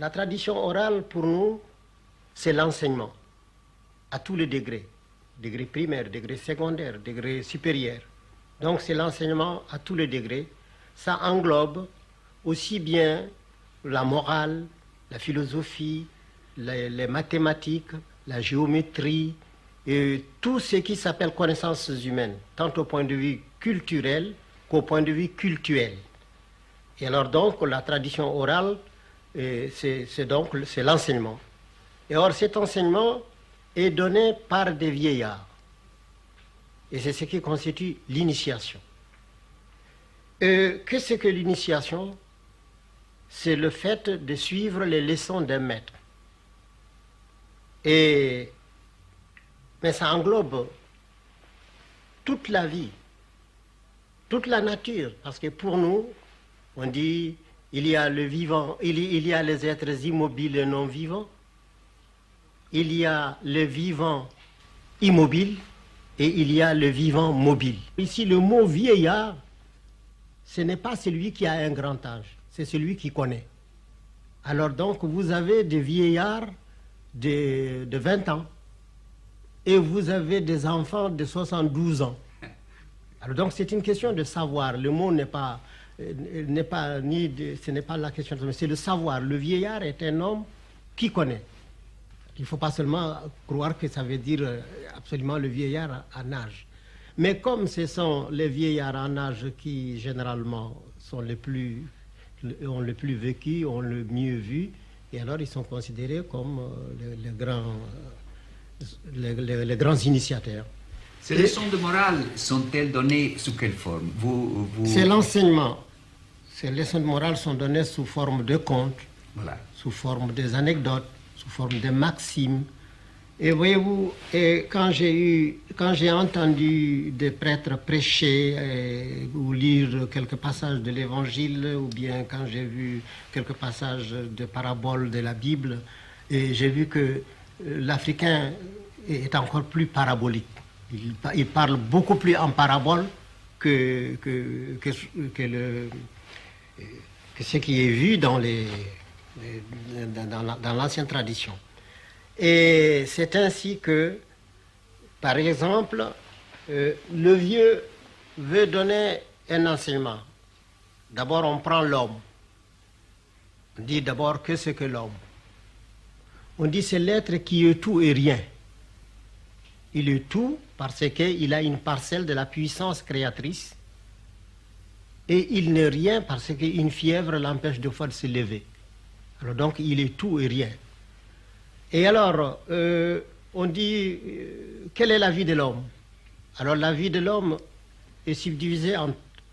La tradition orale, pour nous, c'est l'enseignement à tous les degrés. Degré primaire, degré secondaire, degré supérieur. Donc c'est l'enseignement à tous les degrés. Ça englobe aussi bien la morale, la philosophie, les mathématiques, la géométrie, et tout ce qui s'appelle connaissances humaines, tant au point de vue culturel qu'au point de vue cultuel. Et alors donc la tradition orale, c'est l'enseignement. Et or cet enseignement est donné par des vieillards. Et c'est ce qui constitue l'initiation. Qu'est-ce que l'initiation? C'est le fait de suivre les leçons d'un maître. Mais ça englobe toute la vie, toute la nature, parce que pour nous, on dit il y a le vivant, il y a les êtres immobiles et non vivants, il y a le vivant immobile et il y a le vivant mobile. Ici, le mot vieillard, ce n'est pas celui qui a un grand âge, c'est celui qui connaît. Alors donc, vous avez des vieillards de 20 ans et vous avez des enfants de 72 ans. Alors donc, c'est une question de savoir. Le mot ce n'est pas la question, c'est le savoir. Le vieillard est un homme qui connaît. Il ne faut pas seulement croire que ça veut dire absolument le vieillard en âge. Mais comme ce sont les vieillards en âge qui, généralement, ont le plus vécu, ont le mieux vu, et alors ils sont considérés comme les grands initiateurs. Ces leçons de morale sont-elles données sous quelle forme? C'est l'enseignement. Ces leçons de morale sont données sous forme de contes, voilà, sous forme des anecdotes, sous forme de maximes. Et voyez-vous, quand j'ai entendu des prêtres prêcher ou lire quelques passages de l'Évangile, ou bien quand j'ai vu quelques passages de paraboles de la Bible, et j'ai vu que l'Africain est encore plus parabolique. Il parle beaucoup plus en parabole que ce qui est vu dans l'ancienne tradition. Et c'est ainsi que, par exemple, le vieux veut donner un enseignement. D'abord, on prend l'homme. On dit d'abord, qu'est-ce que l'homme? On dit c'est l'être qui est tout et rien. Il est tout parce qu'il a une parcelle de la puissance créatrice et il n'est rien parce qu'une fièvre l'empêche de fois de se lever. Alors donc, il est tout et rien. Et alors, on dit, quelle est la vie de l'homme? Alors, la vie de l'homme est subdivisée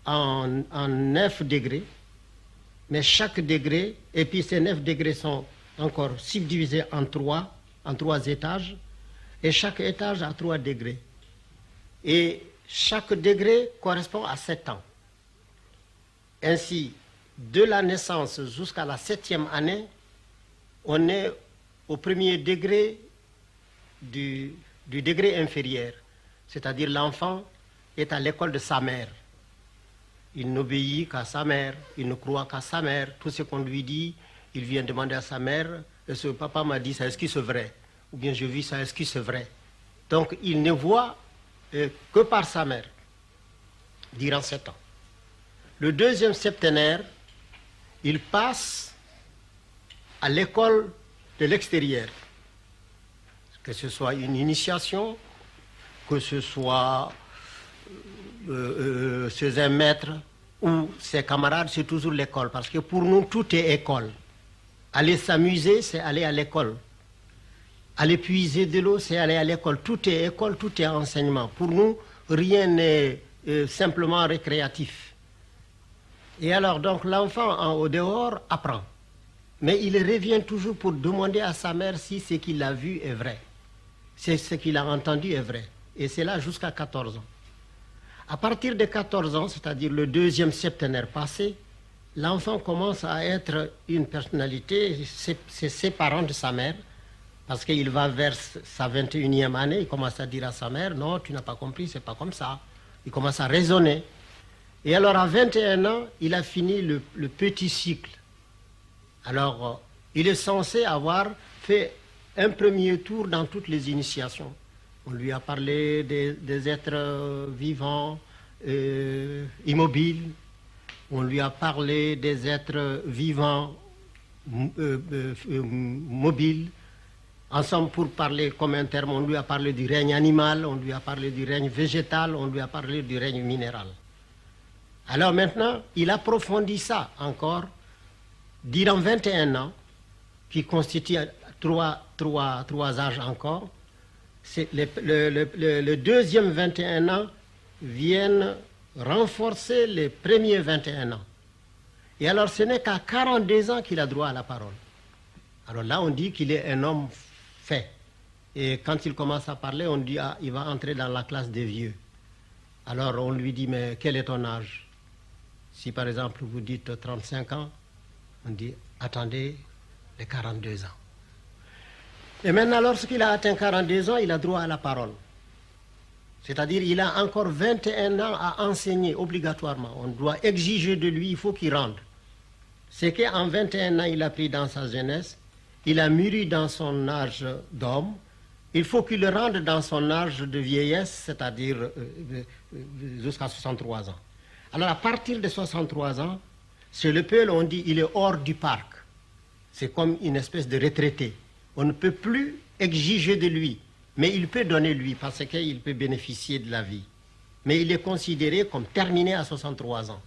en 9 degrés, mais chaque degré, et puis ces 9 degrés sont encore subdivisés en 3 étages, et chaque étage a 3 degrés. Et chaque degré correspond à 7 ans. Ainsi, de la naissance jusqu'à la 7e année, on est au premier degré du degré inférieur, c'est-à-dire l'enfant est à l'école de sa mère. Il n'obéit qu'à sa mère, il ne croit qu'à sa mère. Tout ce qu'on lui dit, il vient demander à sa mère, est-ce que papa m'a dit ça, est-ce que c'est vrai? Ou bien je vis ça, est-ce que c'est vrai? Donc il ne voit que par sa mère, durant 7 ans. Le deuxième septénaire, il passe à l'école de l'extérieur, que ce soit une initiation, que ce soit chez un maître ou ses camarades, c'est toujours l'école, parce que pour nous, tout est école. Aller s'amuser, c'est aller à l'école. Aller puiser de l'eau, c'est aller à l'école. Tout est école, tout est enseignement. Pour nous, rien n'est simplement récréatif. Et alors, donc, l'enfant au dehors apprend. Mais il revient toujours pour demander à sa mère si ce qu'il a vu est vrai. Si ce qu'il a entendu est vrai. Et c'est là jusqu'à 14 ans. À partir de 14 ans, c'est-à-dire le deuxième septénaire passé, l'enfant commence à être une personnalité, c'est séparant de sa mère, parce qu'il va vers sa 21e année, il commence à dire à sa mère, non, tu n'as pas compris, c'est pas comme ça. Il commence à raisonner. Et alors à 21 ans, il a fini le petit cycle. Alors, Il est censé avoir fait un premier tour dans toutes les initiations. On lui a parlé des êtres vivants, immobiles. On lui a parlé des êtres vivants, mobiles. Ensemble, pour parler comme un terme, on lui a parlé du règne animal, on lui a parlé du règne végétal, on lui a parlé du règne minéral. Alors maintenant, il approfondit ça encore durant 21 ans, qui constitue trois âges encore. Le deuxième 21 ans viennent renforcer les premiers 21 ans. Et alors, ce n'est qu'à 42 ans qu'il a droit à la parole. Alors là, on dit qu'il est un homme fait. Et quand il commence à parler, on dit il va entrer dans la classe des vieux. Alors on lui dit, mais quel est ton âge? Si par exemple vous dites 35 ans, on dit, attendez les 42 ans. Et maintenant, lorsqu'il a atteint 42 ans, il a droit à la parole. C'est-à-dire il a encore 21 ans à enseigner obligatoirement. On doit exiger de lui, il faut qu'il rende. C'est qu'en 21 ans, il a pris dans sa jeunesse, il a mûri dans son âge d'homme, il faut qu'il le rende dans son âge de vieillesse, c'est-à-dire jusqu'à 63 ans. Alors à partir de 63 ans, chez le Peul, on dit il est hors du parc. C'est comme une espèce de retraité. On ne peut plus exiger de lui, mais il peut donner lui parce qu'il peut bénéficier de la vie. Mais il est considéré comme terminé à 63 ans.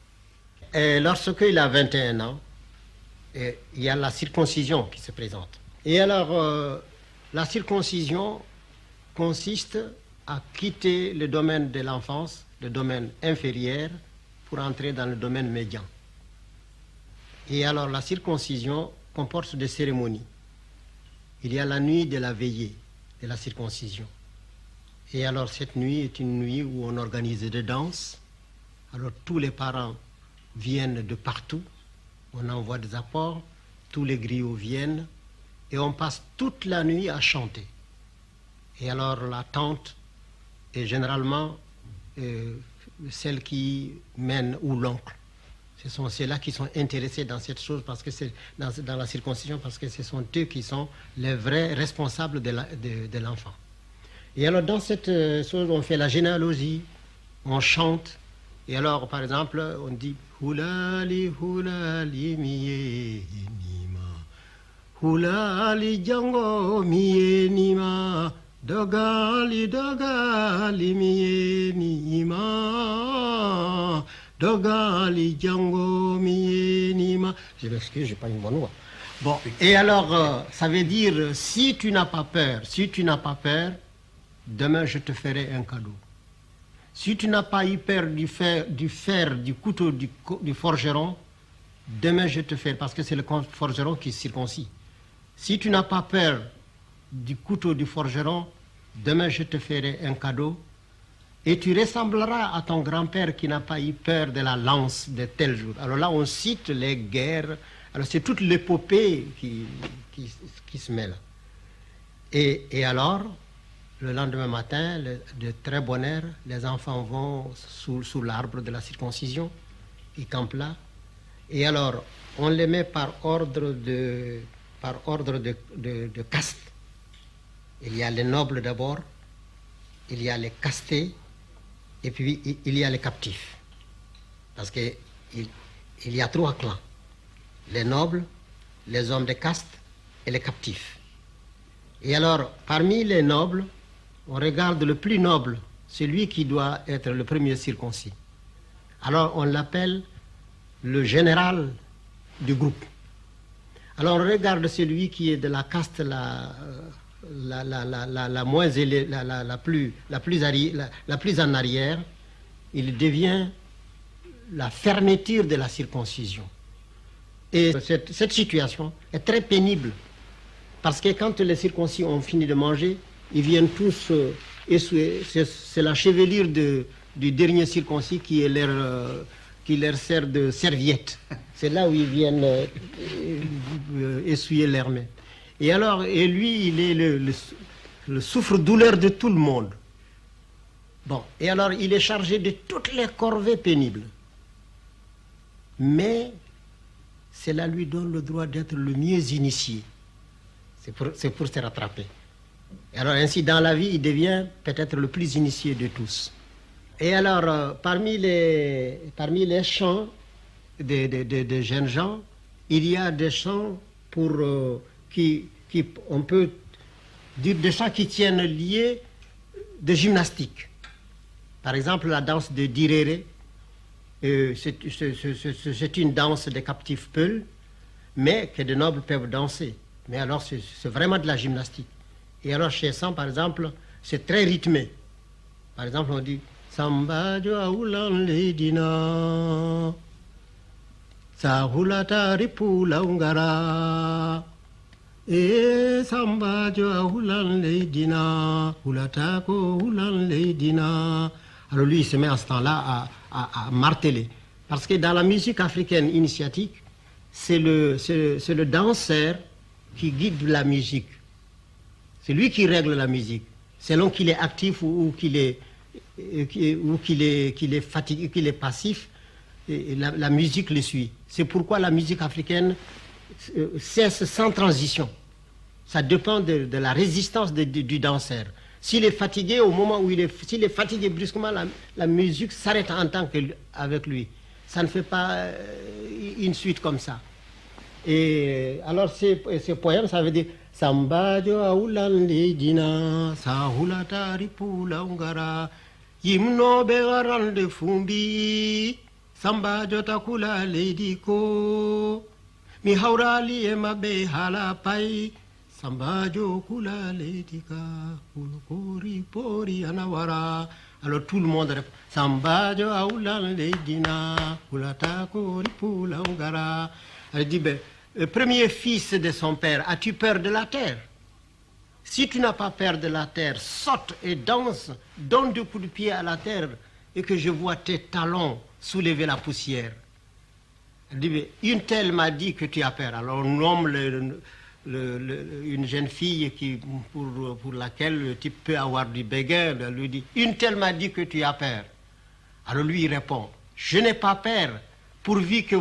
Et lorsqu'il a 21 ans, il y a la circoncision qui se présente. Et alors, la circoncision consiste à quitter le domaine de l'enfance, le domaine inférieur, pour entrer dans le domaine médian. Et alors, la circoncision comporte des cérémonies. Il y a la nuit de la veillée, de la circoncision. Et alors, cette nuit est une nuit où on organise des danses. Alors, tous les parents viennent de partout. On envoie des apports, tous les griots viennent et on passe toute la nuit à chanter. Et alors la tante est généralement celle qui mène ou l'oncle. Ce sont ceux-là qui sont intéressés dans cette chose parce que c'est dans la circoncision parce que ce sont eux qui sont les vrais responsables de l'enfant. Et alors dans cette chose on fait la généalogie, on chante. Et alors par exemple on dit Hulali hulali miye nima, hulali jango miye nima, dogali dogali miye nima, dogali jango miye nima. Je m'excuse, j'ai pas une bonne voix. Bon, et alors ça veut dire si tu n'as pas peur, demain je te ferai un cadeau. Si tu n'as pas eu peur du fer, du couteau du forgeron, demain je te ferai, parce que c'est le forgeron qui circoncis. Si tu n'as pas peur du couteau du forgeron, demain je te ferai un cadeau et tu ressembleras à ton grand-père qui n'a pas eu peur de la lance de tel jour. Alors là, on cite les guerres. Alors c'est toute l'épopée qui se mêle. Et alors, le lendemain matin, de très bonne heure, les enfants vont sous l'arbre de la circoncision. Ils campent là. Et alors, on les met par ordre de caste. Il y a les nobles d'abord, il y a les castés, et puis il y a les captifs. Parce qu'il y a 3 clans. Les nobles, les hommes de caste et les captifs. Et alors, parmi les nobles, on regarde le plus noble, celui qui doit être le premier circoncis. Alors on l'appelle le général du groupe. Alors on regarde celui qui est de la caste la moins élevée, la plus en arrière. Il devient la fermeture de la circoncision. Et cette situation est très pénible parce que quand les circoncis ont fini de manger, ils viennent tous essuyer. C'est la chevelure du dernier circoncis qui leur sert de serviette. C'est là où ils viennent essuyer leurs mains. Et lui, il est le souffre-douleur de tout le monde. Bon, et alors il est chargé de toutes les corvées pénibles. Mais cela lui donne le droit d'être le mieux initié. C'est pour se rattraper. Et alors ainsi, dans la vie, il devient peut-être le plus initié de tous. Et alors, parmi les chants de jeunes gens, il y a des chants on peut dire des chants qui tiennent liés de gymnastique. Par exemple, la danse de Diréré, c'est une danse des captifs peuls, mais que de nobles peuvent danser. Mais alors, c'est vraiment de la gymnastique. Et alors, chez Sam, par exemple, c'est très rythmé. Par exemple, on dit Samba Joaoulan Ledina, Sahulata Ripula Ungara, et Samba Joaoulan Ledina, Hulatako Ulan Ledina. Alors lui, il se met à ce temps-là à marteler. Parce que dans la musique africaine initiatique, c'est le danseur qui guide la musique. C'est lui qui règle la musique, selon qu'il est actif ou qu'il est fatigué, qu'il est passif, et la musique le suit. C'est pourquoi la musique africaine cesse sans transition. Ça dépend de la résistance du danseur. S'il est fatigué, au moment où s'il est fatigué brusquement, la musique s'arrête en tant qu'avec lui. Ça ne fait pas une suite comme ça. Et alors ces poèmes, ça veut dire Samba Joaoulan Ledina, Sahulata Ripula Ungara, Yimno Begaran de Fumbi, Samba Jotakula Lediko, Mi Haurali Emabe Halapai, Samba Jokula Ledika, Ulukori Pori Anawara. Alors tout le monde répond Samba Joaoulan Ledina, Ulatako Ripula Ungara. Elle dit, le premier fils de son père, as-tu peur de la terre? Si tu n'as pas peur de la terre, saute et danse, donne 2 coups de pied à la terre et que je vois tes talons soulever la poussière. Elle dit, une telle m'a dit que tu as peur. Alors on nomme une jeune fille pour laquelle le type peut avoir du béguin. Elle lui dit, une telle m'a dit que tu as peur. Alors lui il répond, je n'ai pas peur pourvu que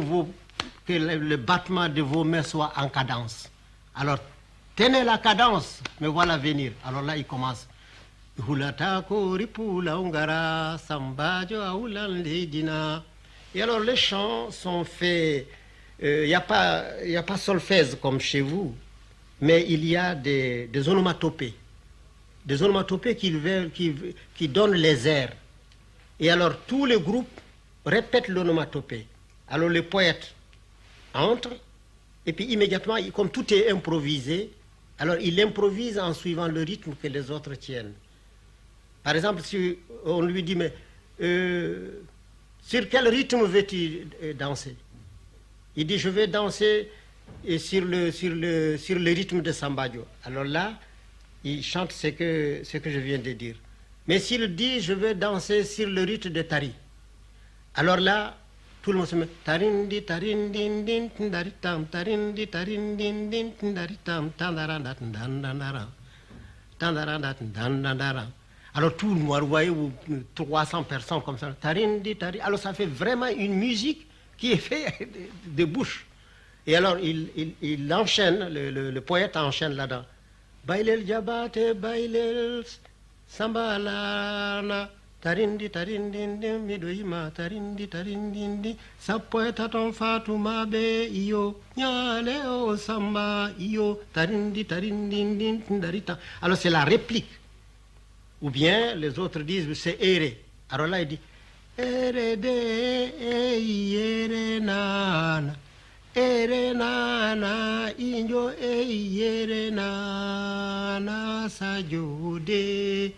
le battement de vos mains soit en cadence. Alors, tenez la cadence, me voilà venir. Alors là, il commence. Et alors, les chants sont faits. Il n'y a pas solfège comme chez vous, mais il y a des onomatopées. Des onomatopées qui donnent les airs. Et alors, tous les groupes répètent l'onomatopée. Alors, les poètes entre, et puis immédiatement, comme tout est improvisé, alors il improvise en suivant le rythme que les autres tiennent. Par exemple, si on lui dit, mais sur quel rythme veux-tu danser? Il dit, je vais danser sur le rythme de Sambadio. Alors là, il chante ce que je viens de dire. Mais s'il dit, je vais danser sur le rythme de Tari, alors là, tout le monde se met tarindi tarindin din tindaritam tarindi tarindin din tindaritam tandaranda tandandara tandaranda tandandara. Alors tout le monde, vous voyez, 300 personnes comme ça, tarindi tari. Alors ça fait vraiment une musique qui est faite de bouche. Et alors il enchaîne, le poète enchaîne là-dedans. Bailel jabate bailel sambalana. Tarindi tarindin midoima tarindi tarindin sa poeta ton fatuma be iyo nyale o samba iyo tarindi tarindin darita. Alors c'est la réplique. Ou bien les autres disent c'est ere. Alors là il dit ere de ere nana injo ere nana sajode,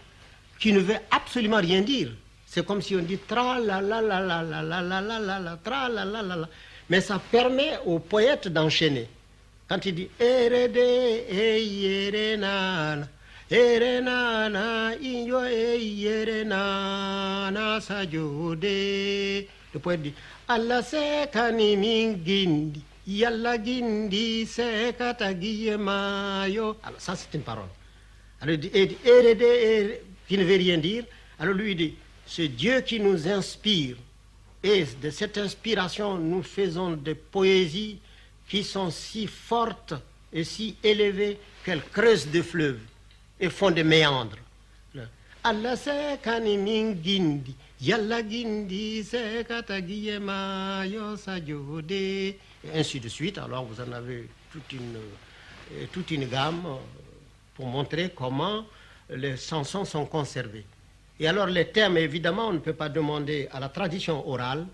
qui ne veut absolument rien dire. C'est comme si on dit tra la la la la la la la la la la tra la la la la. Mais ça permet au poète d'enchaîner. Quand il dit erede eyerenana erenana inyo eyerenana sajode, le poète dit Allah se kani mingindi yalla gindi se katagiye mayo. Alors ça c'est une parole. Alors il dit erede qui ne veut rien dire. Alors lui il dit, c'est Dieu qui nous inspire. Et de cette inspiration, nous faisons des poésies qui sont si fortes et si élevées qu'elles creusent des fleuves et font des méandres. Allah se kani mingindi, yalla gindi se katagiyema yo sajode, et ainsi de suite. Alors vous en avez toute une gamme pour montrer comment les chansons sont conservées. Et alors les thèmes, évidemment, on ne peut pas demander à la tradition orale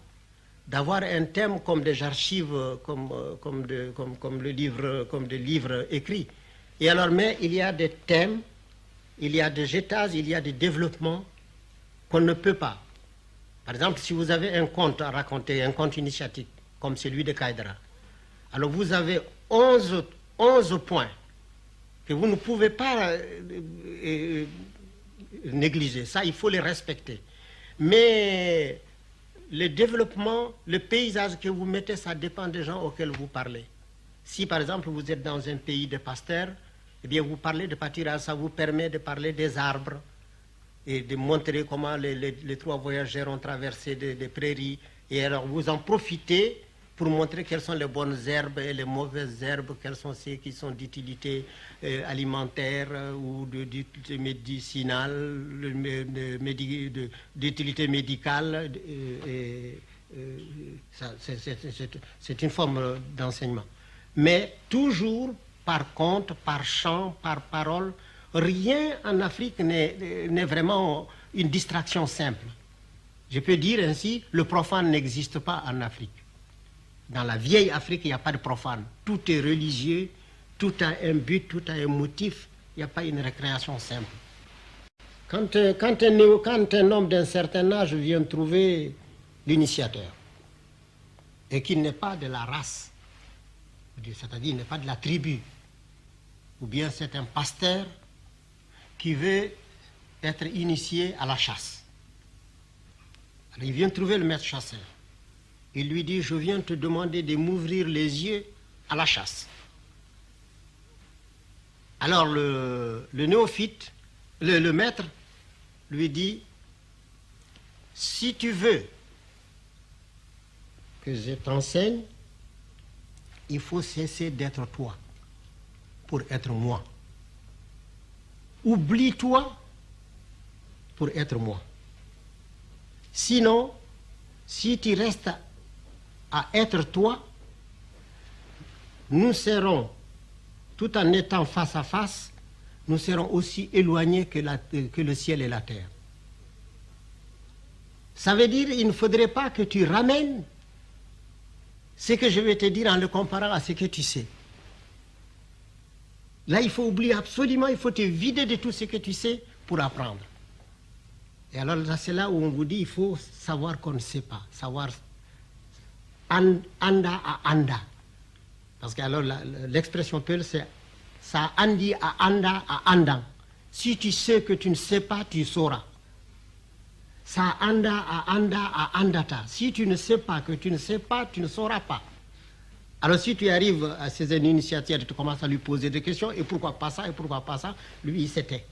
d'avoir un thème comme des archives, comme des livres écrits. Et alors, mais il y a des thèmes, il y a des étages, il y a des développements qu'on ne peut pas. Par exemple, si vous avez un conte à raconter, un conte initiatique, comme celui de Kaïdra, alors vous avez 11 points que vous ne pouvez pas négliger. Ça, il faut les respecter. Mais le développement, le paysage que vous mettez, ça dépend des gens auxquels vous parlez. Si, par exemple, vous êtes dans un pays de pasteurs, eh bien, vous parlez de pâturage, ça vous permet de parler des arbres et de montrer comment les trois voyageurs ont traversé des prairies. Et alors, vous en profitez pour montrer quelles sont les bonnes herbes et les mauvaises herbes, quelles sont celles qui sont d'utilité alimentaire ou d'utilité médicinale, d'utilité médicale. C'est une forme d'enseignement. Mais toujours par conte, par chant, par parole, rien en Afrique n'est vraiment une distraction simple. Je peux dire ainsi, le profane n'existe pas en Afrique. Dans la vieille Afrique, il n'y a pas de profane. Tout est religieux, tout a un but, tout a un motif. Il n'y a pas une récréation simple. Quand un homme d'un certain âge vient trouver l'initiateur et qu'il n'est pas de la race, c'est-à-dire il n'est pas de la tribu, ou bien c'est un pasteur qui veut être initié à la chasse. Alors il vient trouver le maître chasseur. Il lui dit, je viens te demander de m'ouvrir les yeux à la chasse. Alors le néophyte, le maître, lui dit, si tu veux que je t'enseigne, il faut cesser d'être toi pour être moi. Oublie-toi pour être moi. Sinon, si tu restes à être toi, nous serons, tout en étant face à face, nous serons aussi éloignés que le ciel et la terre. Ça veut dire qu'il ne faudrait pas que tu ramènes ce que je vais te dire en le comparant à ce que tu sais. Là, il faut oublier absolument, il faut te vider de tout ce que tu sais pour apprendre. Et alors là, c'est là où on vous dit, il faut savoir qu'on ne sait pas, savoir anda à anda. Parce que alors l'expression Peul, c'est ça andi à anda à andang. Si tu sais que tu ne sais pas, tu sauras. Ça anda à andata. Si tu ne sais pas que tu ne sais pas, tu ne sauras pas. Alors si tu arrives à ces initiatives, tu commences à lui poser des questions, et pourquoi pas ça, lui il s'était.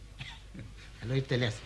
Alors il te laisse.